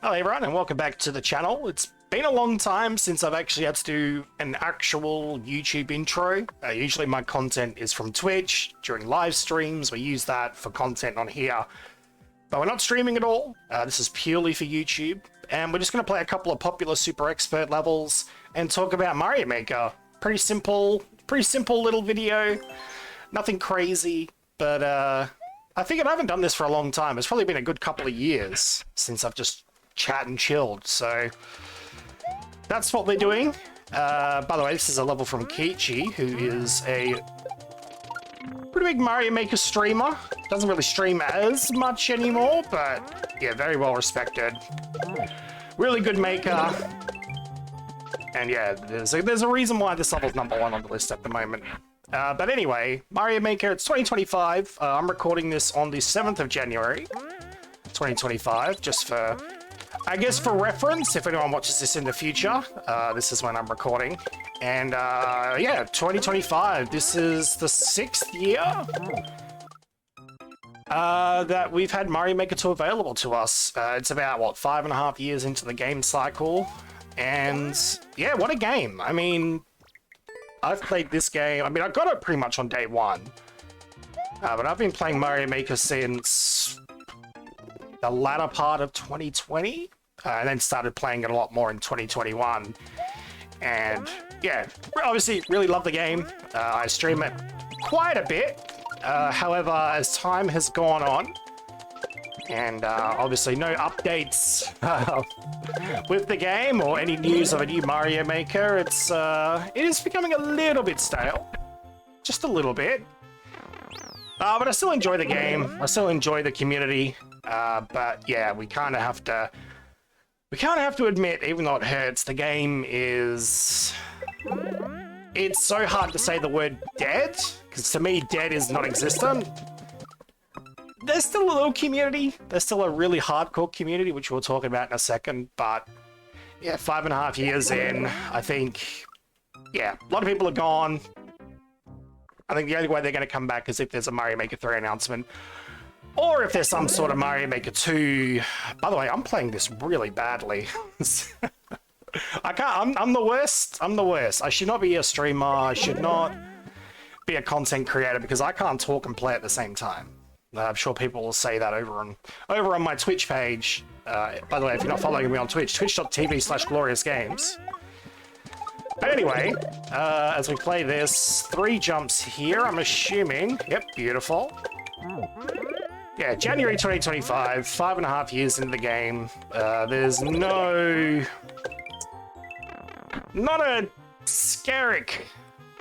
Hello everyone and welcome back to the channel. It's been a long time since I've actually had to do an actual YouTube intro. Usually my content is from Twitch during live streams. We use that for content on here, but we're not streaming at all. This is purely for YouTube, and we're just going to play a couple of popular super expert levels and talk about Mario Maker. Pretty simple little video. Nothing crazy, but I figured I haven't done this for a long time. It's probably been a good couple of years since I've just chat and chilled, so that's what we're doing. By the way, this is a level from Kiichi, who is a pretty big Mario Maker streamer. Doesn't really stream as much anymore, but yeah, very well respected. Really good maker. And yeah, there's a reason why this level's #1 on the list at the moment. But anyway, Mario Maker, it's 2025. I'm recording this on the 7th of January, 2025, just for, I guess, for reference, if anyone watches this in the future. This is when I'm recording. And yeah, 2025, this is the 6th year that we've had Mario Maker 2 available to us. It's about, what, 5.5 years into the game cycle. And yeah, what a game. I mean, I've played this game, I mean, I got it pretty much on day one. But I've been playing Mario Maker since the latter part of 2020, and then started playing it a lot more in 2021. And yeah, obviously really love the game. I stream it quite a bit. However, as time has gone on, and obviously no updates with the game or any news of a new Mario Maker, it is becoming a little bit stale. Just a little bit. But I still enjoy the game. I still enjoy the community. But yeah, we kind of have to admit, even though it hurts, the game is... It's so hard to say the word dead, because to me, dead is non-existent. There's still a little community. There's still a really hardcore community, which we'll talk about in a second. But yeah, 5.5 years in, I think, yeah, a lot of people are gone. I think the only way they're going to come back is if there's a Mario Maker 3 announcement, or if there's some sort of Mario Maker 2. By the way, I'm playing this really badly. I can't, I'm the worst. I'm the worst. I should not be a streamer. I should not be a content creator because I can't talk and play at the same time. I'm sure people will say that over on my Twitch page. By the way, if you're not following me on Twitch, twitch.tv/glorioussgames. But anyway, as we play this, 3 jumps here, I'm assuming. Yep, beautiful. Yeah, January 2025, 5.5 years into the game. There's not a skerrick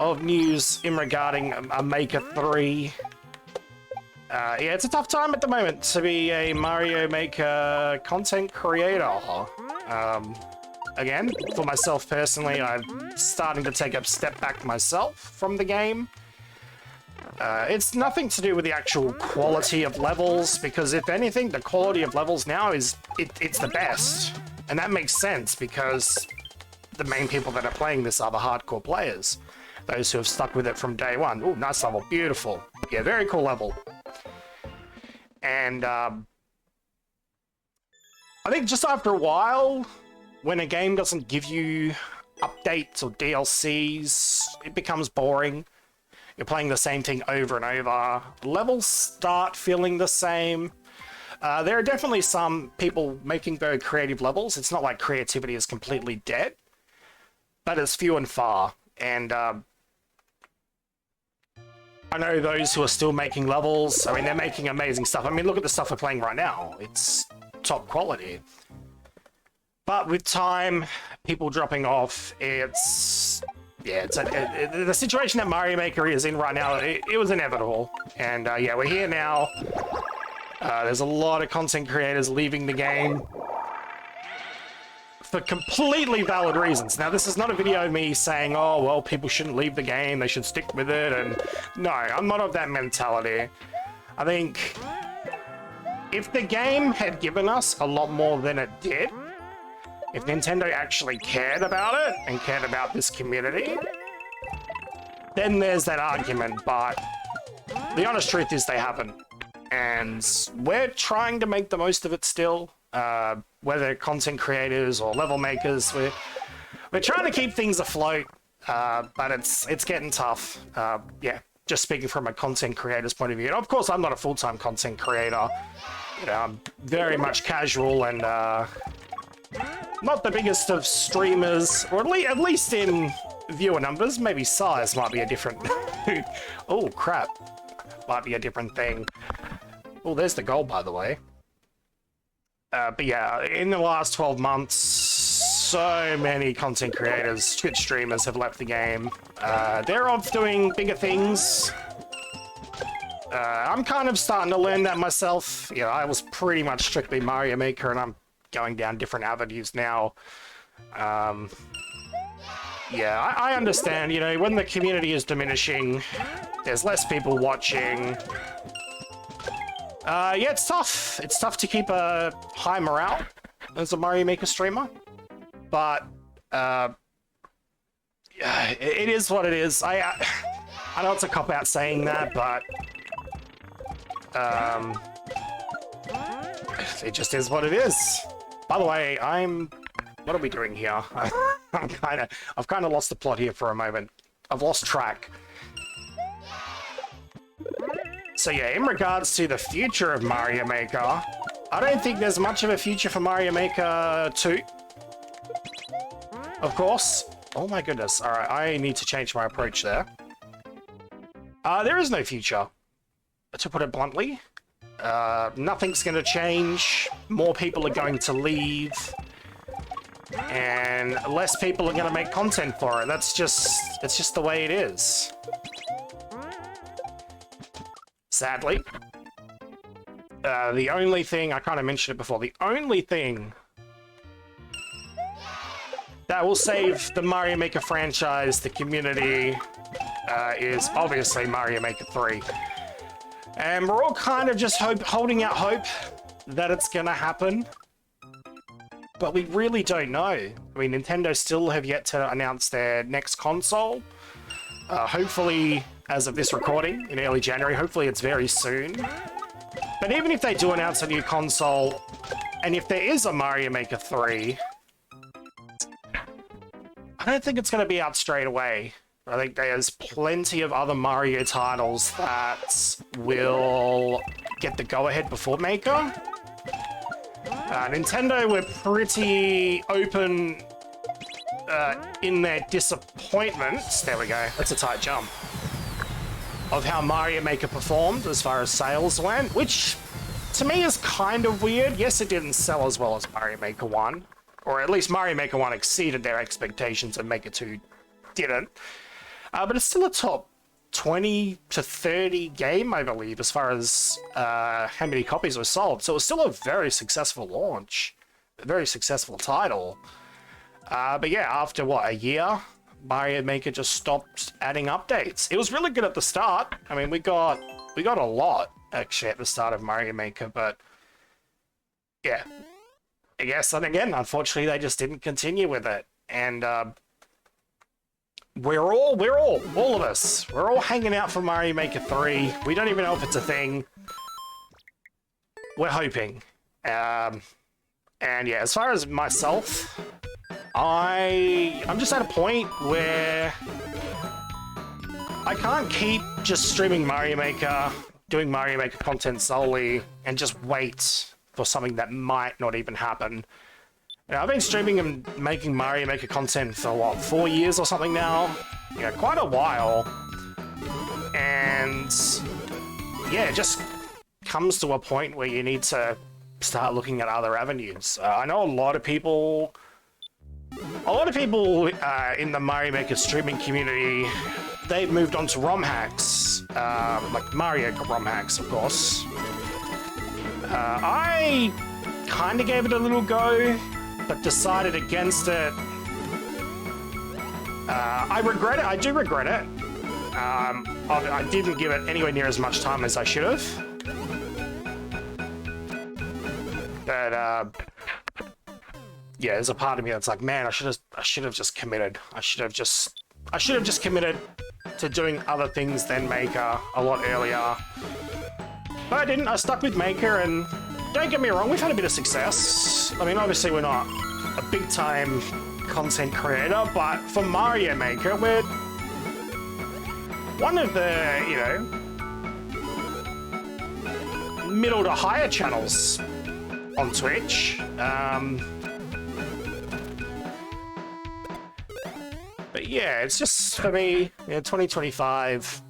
of news in regarding a Maker 3. Yeah, it's a tough time at the moment to be a Mario Maker content creator. Again, for myself personally, I'm starting to take a step back myself from the game. It's nothing to do with the actual quality of levels, because if anything, the quality of levels now is, it's the best. And that makes sense because the main people that are playing this are the hardcore players. Those who have stuck with it from day one. Ooh, nice level, beautiful. Yeah, very cool level. And I think just after a while, when a game doesn't give you updates or DLCs, it becomes boring. You're playing the same thing over and over. Levels start feeling the same. There are definitely some people making very creative levels. It's not like creativity is completely dead, but it's few and far. And I know those who are still making levels. I mean, they're making amazing stuff. I mean, look at the stuff we're playing right now. It's top quality. But with time, people dropping off, it's... Yeah, the situation that Mario Maker is in right now, it was inevitable. And yeah, we're here now. There's a lot of content creators leaving the game for completely valid reasons. Now, this is not a video of me saying, oh, well, people shouldn't leave the game, they should stick with it, and no, I'm not of that mentality. I think if the game had given us a lot more than it did, if Nintendo actually cared about it and cared about this community, then there's that argument, but the honest truth is they haven't. And we're trying to make the most of it still. whether content creators or level makers. We're trying to keep things afloat, but it's getting tough. Yeah, just speaking from a content creator's point of view. And of course, I'm not a full-time content creator. You know, I'm very much casual and not the biggest of streamers, or at least in viewer numbers. Maybe size might be a different... Oh, crap. Might be a different thing. Oh, there's the goal, by the way. But yeah, in the last 12 months, so many content creators, Twitch streamers have left the game. They're off doing bigger things. I'm kind of starting to learn that myself. You know, I was pretty much strictly Mario Maker, and I'm going down different avenues now. Yeah, I understand, you know, when the community is diminishing, there's less people watching. Yeah, it's tough. It's tough to keep a high morale as a Mario Maker streamer. But, yeah, it is what it is. I know it's a cop-out saying that, but... it just is what it is. By the way, what are we doing here? I've kind of lost the plot here for a moment. I've lost track. So yeah, in regards to the future of Mario Maker, I don't think there's much of a future for Mario Maker 2. Of course. Oh my goodness. Alright, I need to change my approach there. There is no future, to put it bluntly. Nothing's going to change. More people are going to leave. And less people are going to make content for it. It's just the way it is. Sadly. The only thing, I kind of mentioned it before, the only thing that will save the Mario Maker franchise, the community, is obviously Mario Maker 3. And we're all kind of just holding out hope that it's going to happen. But we really don't know. I mean, Nintendo still have yet to announce their next console. Hopefully, as of this recording, in early January, hopefully it's very soon. But even if they do announce a new console, and if there is a Mario Maker 3, I don't think it's going to be out straight away. I think there's plenty of other Mario titles that will get the go-ahead before Maker. Nintendo were pretty open in their disappointments. There we go. That's a tight jump. Of how Mario Maker performed as far as sales went, which to me is kind of weird. Yes, it didn't sell as well as Mario Maker 1, or at least Mario Maker 1 exceeded their expectations and Maker 2 didn't. But it's still a top 20 to 30 game, I believe, as far as how many copies were sold. So it was still a very successful launch, a very successful title. But yeah, after what, a year, Mario Maker just stopped adding updates. It was really good at the start. I mean, we got a lot actually at the start of Mario Maker, but yeah, I guess. And again, unfortunately, they just didn't continue with it, and we're all of us, we're all hanging out for Mario Maker 3. We don't even know if it's a thing. We're hoping. And yeah, as far as myself, I'm just at a point where I can't keep just streaming Mario Maker, doing Mario Maker content solely, and just wait for something that might not even happen. You know, I've been streaming and making Mario Maker content for, what, 4 years or something now? You know, quite a while. And yeah, it just comes to a point where you need to start looking at other avenues. I know a lot of people in the Mario Maker streaming community, they've moved on to ROM hacks, like Mario ROM hacks, of course. I kind of gave it a little go, but decided against it. I regret it. I do regret it. I didn't give it anywhere near as much time as I should have. But yeah, there's a part of me that's like, man, I should have just committed. I should have just committed to doing other things than Maker a lot earlier. But I didn't. I stuck with Maker, and don't get me wrong, we've had a bit of success. I mean, obviously we're not a big-time content creator, but for Mario Maker, we're one of the, you know, middle to higher channels on Twitch. But yeah, it's just, for me, you know, 2025,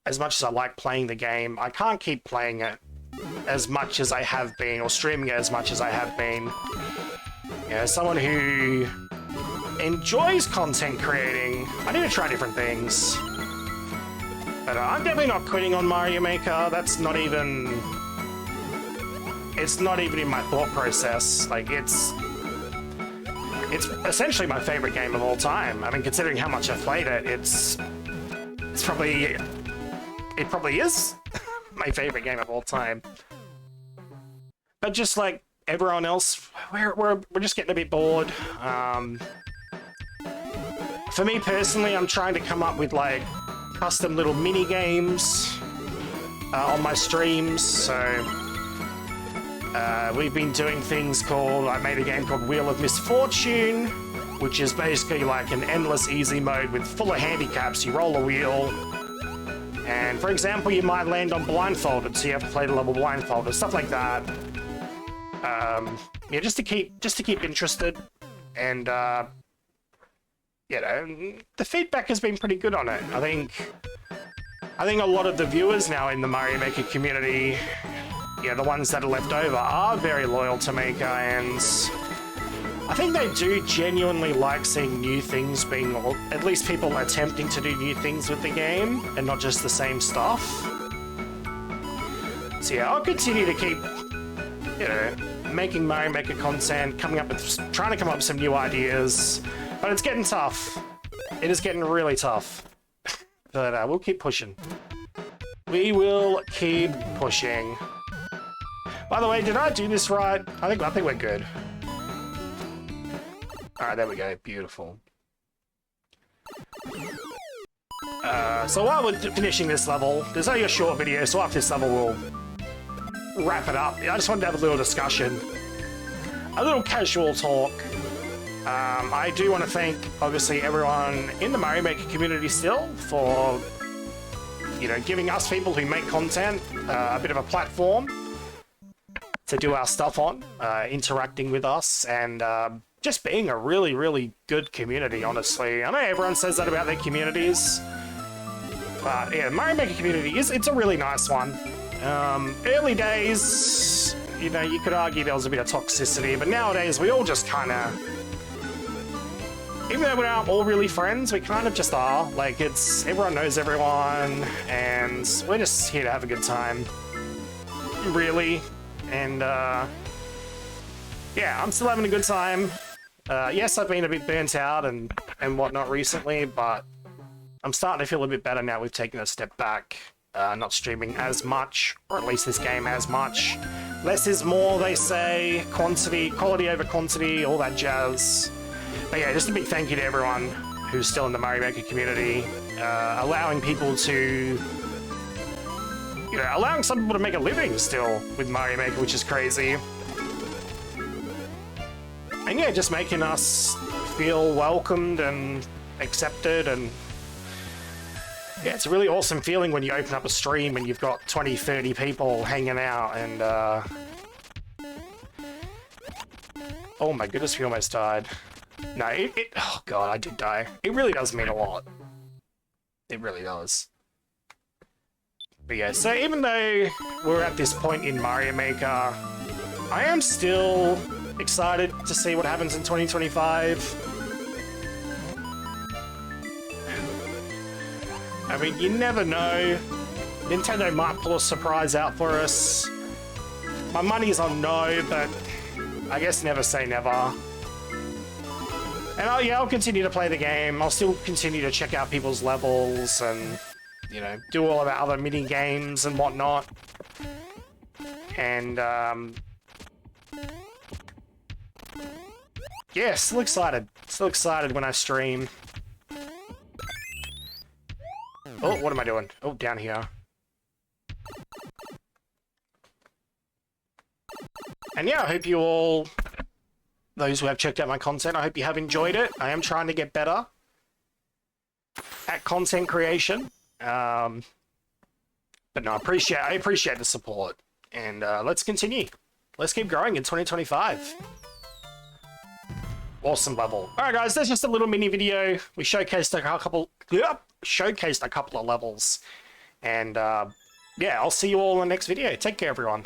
as much as I like playing the game, I can't keep playing it as much as I have been, or streaming it as much as I have been. You know, someone who enjoys content creating, I need to try different things. But I'm definitely not quitting on Mario Maker. That's not even... It's not even in my thought process. Like, it's essentially my favorite game of all time. I mean, considering how much I've played it, it's probably... It probably is my favorite game of all time. But just like everyone else, we're just getting a bit bored. For me personally, I'm trying to come up with like custom little mini games on my streams. So we've been doing things called, I made a game called Wheel of Misfortune, which is basically like an endless easy mode with full of handicaps. You roll a wheel, and for example, you might land on blindfolded, so you have to play the level blindfolded, stuff like that. Yeah, just to keep interested, and you know, the feedback has been pretty good on it. I think a lot of the viewers now in the Mario Maker community, yeah, the ones that are left over, are very loyal to Maker, and I think they do genuinely like seeing new things being, or at least people attempting to do new things with the game, and not just the same stuff. So yeah, I'll continue to keep, you know, making Mario Maker content, trying to come up with some new ideas, but it's getting tough. It is getting really tough. But we'll keep pushing. We will keep pushing. By the way, did I do this right? I think we're good. Alright, there we go. Beautiful. So while we're finishing this level, there's only a short video, so after this level we'll wrap it up. I just wanted to have a little discussion. A little casual talk. I do want to thank, obviously, everyone in the Mario Maker community still for, you know, giving us people who make content a bit of a platform to do our stuff on, interacting with us, and just being a really, really good community, honestly. I know everyone says that about their communities, but yeah, the Mario Maker community it's a really nice one. Early days, you know, you could argue there was a bit of toxicity, but nowadays we all just kind of, even though we're not all really friends, we kind of just are. Like, everyone knows everyone, and we're just here to have a good time, really. And yeah, I'm still having a good time. Yes, I've been a bit burnt out and whatnot recently, but I'm starting to feel a bit better now we've taken a step back. Not streaming as much, or at least this game as much. Less is more, they say. Quality over quantity, all that jazz. But yeah, just a big thank you to everyone who's still in the Mario Maker community, allowing people to, you know, allowing some people to make a living still with Mario Maker, which is crazy. And yeah, just making us feel welcomed and accepted, and yeah, it's a really awesome feeling when you open up a stream and you've got 20, 30 people hanging out, and oh my goodness, we almost died. No, oh god, I did die. It really does mean a lot. It really does. But yeah, so even though we're at this point in Mario Maker, I am still excited to see what happens in 2025. I mean, you never know. Nintendo might pull a surprise out for us. My money's on no, but I guess never say never. And I'll continue to play the game. I'll still continue to check out people's levels and, you know, do all of our other mini games and whatnot. And yeah, still excited. Still excited when I stream. Oh, what am I doing? Oh, down here. And yeah, I hope you all, those who have checked out my content, I hope you have enjoyed it. I am trying to get better at content creation. But no, I appreciate the support. And let's continue. Let's keep growing in 2025. Awesome level. All right, guys, that's just a little mini video. We showcased a couple of levels. And yeah, I'll see you all in the next video. Take care, everyone.